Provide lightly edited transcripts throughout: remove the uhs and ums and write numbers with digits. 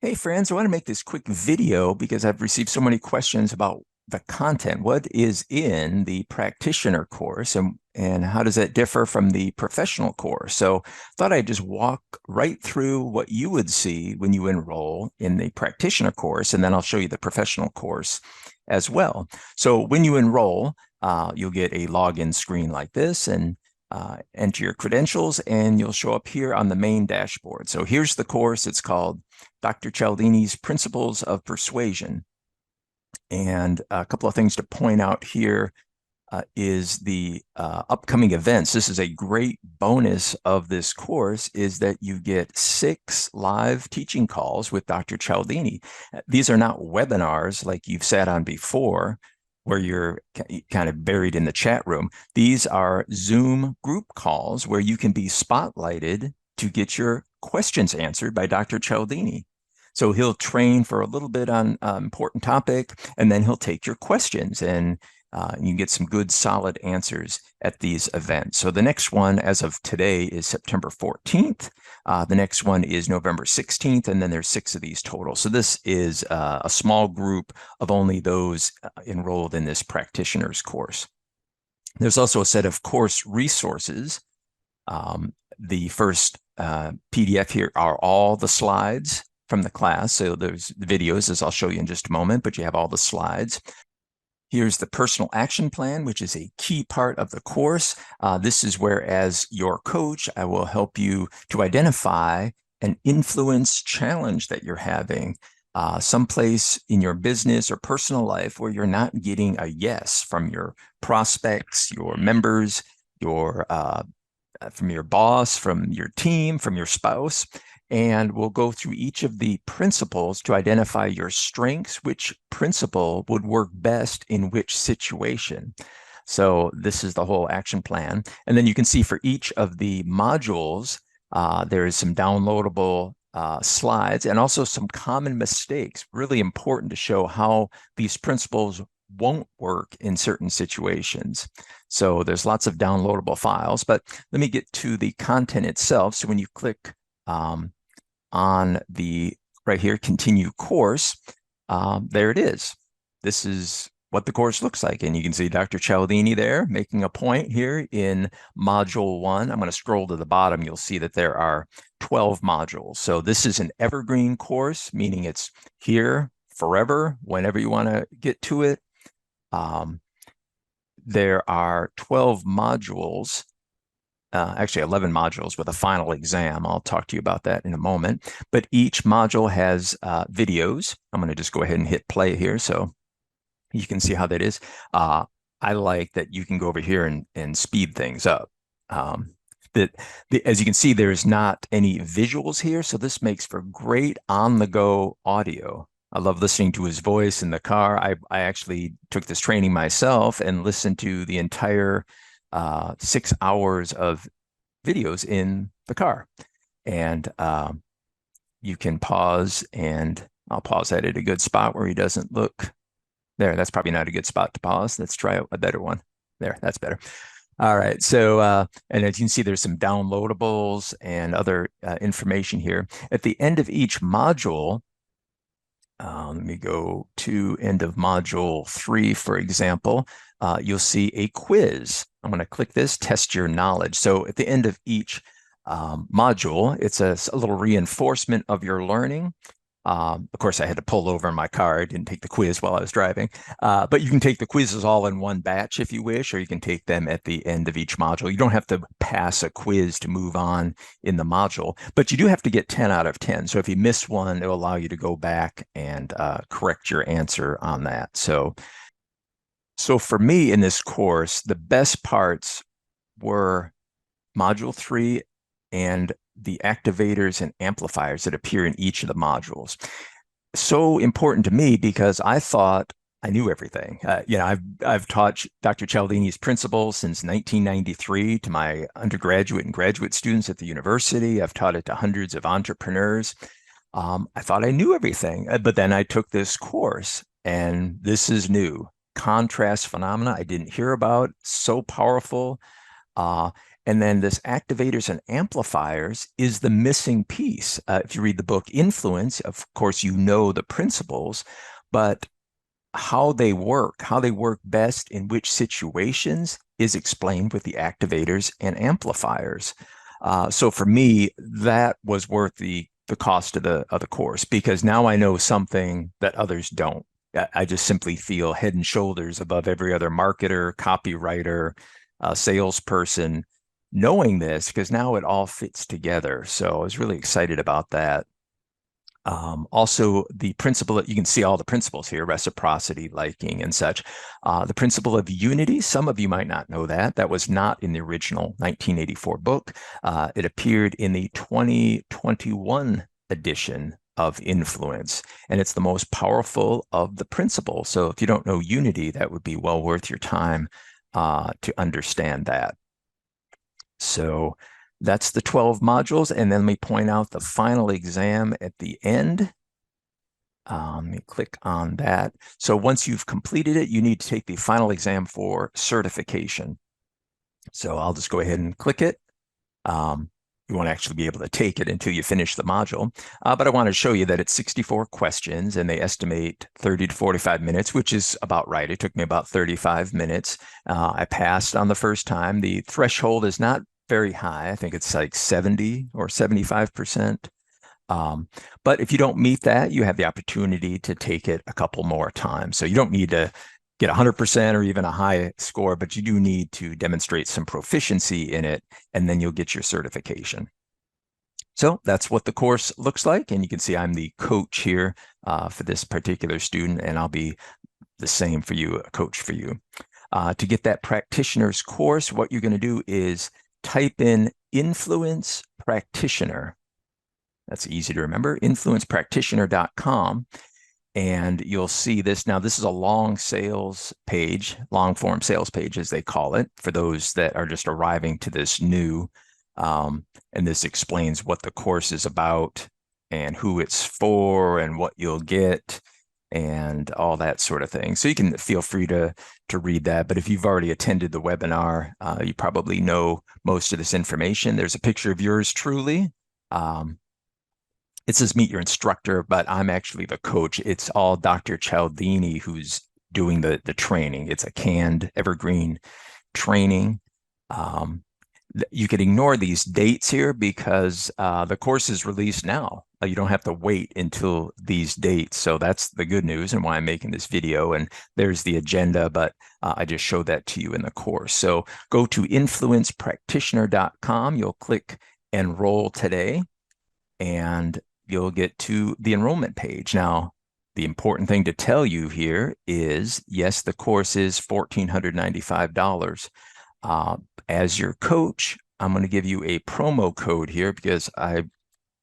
Hey friends, I want to make this quick video because I've received so many questions about the content. What is in the practitioner course and how does that differ from the professional course? So I thought I'd just walk right through what you would see when you enroll in the practitioner course, and then I'll show you the professional course as well. So when you enroll, you'll get a login screen like this and enter your credentials and you'll show up here on the main dashboard. So here's the course. It's called Dr. Cialdini's Principles of Persuasion. And a couple of things to point out here is the upcoming events. This is a great bonus of this course is that you get 6 live teaching calls with Dr. Cialdini. These are not webinars like you've sat on before, where you're kind of buried in the chat room. These are Zoom group calls where you can be spotlighted to get your questions answered by Dr. Cialdini. So he'll train for a little bit on important topic, and then he'll take your questions, and you can get some good, solid answers at these events. So the next one, as of today, is September 14th. The next one is November 16th, and then there's 6 of these total. So this is a small group of only those enrolled in this practitioner's course. There's also a set of course resources. The first PDF here are all the slides from the class. So there's the videos, as I'll show you in just a moment, but you have all the slides. Here's the personal action plan, which is a key part of the course. This is where, as your coach, I will help you to identify an influence challenge that you're having someplace in your business or personal life where you're not getting a yes from your prospects, your members, from your boss, from your team, from your spouse. And we'll go through each of the principles to identify your strengths, which principle would work best in which situation. So this is the whole action plan. And then you can see for each of the modules, there is some downloadable slides and also some common mistakes, really important to show how these principles won't work in certain situations. So there's lots of downloadable files, but let me get to the content itself. So when you click on the right here, continue course, there it is. This is what the course looks like. And you can see Dr. Cialdini there making a point here in module 1. I'm going to scroll to the bottom. You'll see that there are 12 modules. So this is an evergreen course, meaning it's here forever, whenever you want to get to it. There are 12 modules, actually 11 modules with a final exam. I'll talk to you about that in a moment. But each module has videos. I'm going to just go ahead and hit play here so you can see how that is. I like that you can go over here and speed things up. As you can see, there's not any visuals here, so this makes for great on-the-go audio. I love listening to his voice in the car. I actually took this training myself and listened to the entire 6 hours of videos in the car. And you can pause, and I'll pause that at a good spot where he doesn't look. There, that's probably not a good spot to pause. Let's try a better one. There, that's better. All right. So, and as you can see, there's some downloadables and other information here. At the end of each module, let me go to end of module 3, for example, you'll see a quiz. I'm going to click this, test your knowledge. So at the end of each module, it's a little reinforcement of your learning. Of course, I had to pull over in my car. I didn't take the quiz while I was driving. But you can take the quizzes all in one batch if you wish, or you can take them at the end of each module. You don't have to pass a quiz to move on in the module, but you do have to get 10 out of 10. So if you miss one, it'll allow you to go back and correct your answer on that. So for me in this course, the best parts were module 3 and the activators and amplifiers that appear in each of the modules. So important to me because I thought I knew everything. I've taught Dr. Cialdini's principles since 1993 to my undergraduate and graduate students at the university. I've taught it to hundreds of entrepreneurs. I thought I knew everything, but then I took this course, and this is new. Contrast phenomena I didn't hear about, so powerful. And then this activators and amplifiers is the missing piece. If you read the book Influence, of course, you know the principles, but how they work best in which situations is explained with the activators and amplifiers. So for me, that was worth the cost of the course because now I know something that others don't. I just simply feel head and shoulders above every other marketer, copywriter, salesperson knowing this because now it all fits together. So I was really excited about that. Also, the principle that you can see all the principles here, reciprocity, liking, and such. The principle of unity, some of you might not know that. That was not in the original 1984 book. It appeared in the 2021 edition of Influence, and it's the most powerful of the principles. So if you don't know unity, that would be well worth your time to understand that. So that's the 12 modules. And then let me point out the final exam at the end. Let me click on that. So once you've completed it, you need to take the final exam for certification. So I'll just go ahead and click it. You won't actually be able to take it until you finish the module. But I want to show you that it's 64 questions and they estimate 30 to 45 minutes, which is about right. It took me about 35 minutes. I passed on the first time. The threshold is not very high. I think it's like 70 or 75%. But if you don't meet that, you have the opportunity to take it a couple more times. So you don't need to get 100% or even a high score, but you do need to demonstrate some proficiency in it, and then you'll get your certification. So that's what the course looks like. And you can see I'm the coach here for this particular student, and I'll be the same for you, a coach for you. To get that practitioner's course, what you're going to do is type in Influence Practitioner. That's easy to remember, influencepractitioner.com. And you'll see this. Now, this is a long sales page, long form sales page, as they call it, for those that are just arriving to this new. And this explains what the course is about and who it's for and what you'll get and all that sort of thing. So you can feel free to read that. But if you've already attended the webinar, you probably know most of this information. There's a picture of yours truly. It says meet your instructor, but I'm actually the coach. It's all Dr. Cialdini who's doing the training. It's a canned evergreen training. You can ignore these dates here because the course is released now. You don't have to wait until these dates. So that's the good news and why I'm making this video. And there's the agenda, but I just showed that to you in the course. So go to influencepractitioner.com. You'll click Enroll today, and you'll get to the enrollment page. Now, the important thing to tell you here is, yes, the course is $1,495. As your coach, I'm going to give you a promo code here because I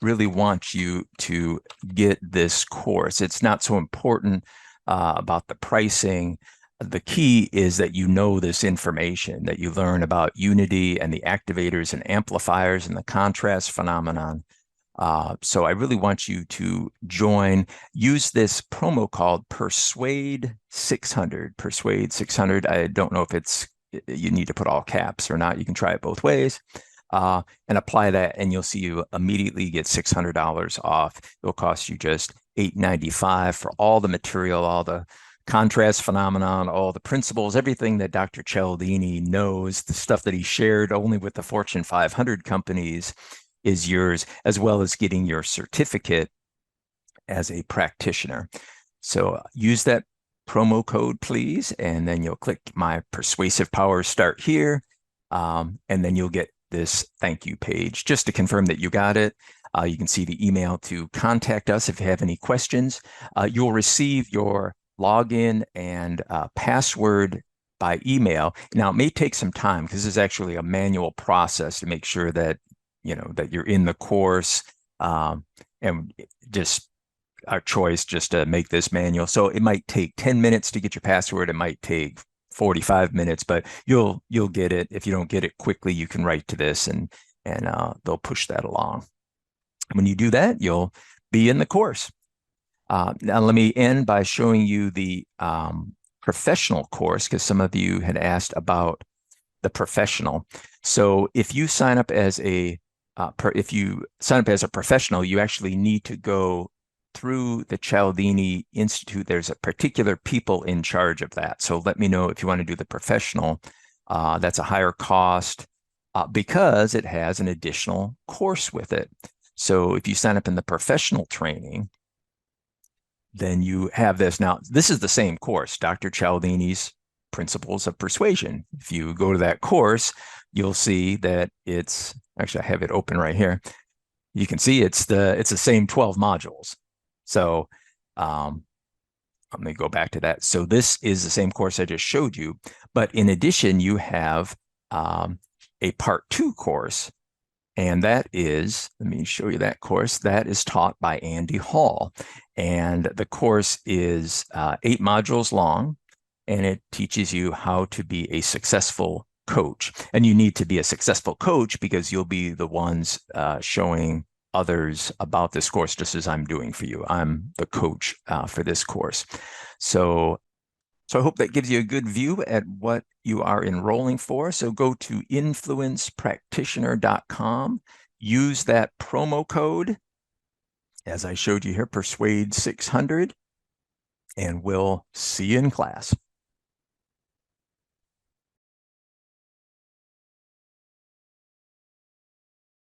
really want you to get this course. It's not so important about the pricing. The key is that you know this information, that you learn about unity and the activators and amplifiers and the contrast phenomenon. So I really want you to join. Use this promo called Persuade 600. Persuade 600. I don't know if you need to put all caps or not. You can try it both ways. And apply that, and you'll see you immediately get $600 off. It'll cost you just $895 for all the material, all the contrast phenomenon, all the principles, everything that Dr. Cialdini knows, the stuff that he shared only with the Fortune 500 companies is yours, as well as getting your certificate as a practitioner. So use that promo code, please, and then you'll click My Persuasive Powers Start Here, and then you'll get this thank you page just to confirm that you got it. You can see the email to contact us if you have any questions. You'll receive your login and password by email. Now, it may take some time because this is actually a manual process to make sure that that you're in the course, and just our choice just to make this manual. So it might take 10 minutes to get your password. It might take 45 minutes, but you'll get it. If you don't get it quickly, you can write to this and they'll push that along. When you do that, you'll be in the course. Now let me end by showing you the professional course, because some of you had asked about the professional. So if you sign up as a professional, you actually need to go through the Cialdini Institute. There's a particular people in charge of that. So let me know if you want to do the professional. That's a higher cost because it has an additional course with it. So if you sign up in the professional training, then you have this. Now, this is the same course, Dr. Cialdini's Principles of Persuasion. If you go to that course, you'll see that it's actually, I have it open right here. You can see it's the same 12 modules. So let me go back to that. So this is the same course I just showed you, but in addition, you have a part 2 course, and that is, let me show you that course. That is taught by Andy Hall, and the course is 8 modules long, and it teaches you how to be a successful coach. And you need to be a successful coach because you'll be the ones showing others about this course, just as I'm doing for you. I'm the coach for this course. So I hope that gives you a good view at what you are enrolling for. So go to influencepractitioner.com, use that promo code, as I showed you here, Persuade 600, and we'll see you in class.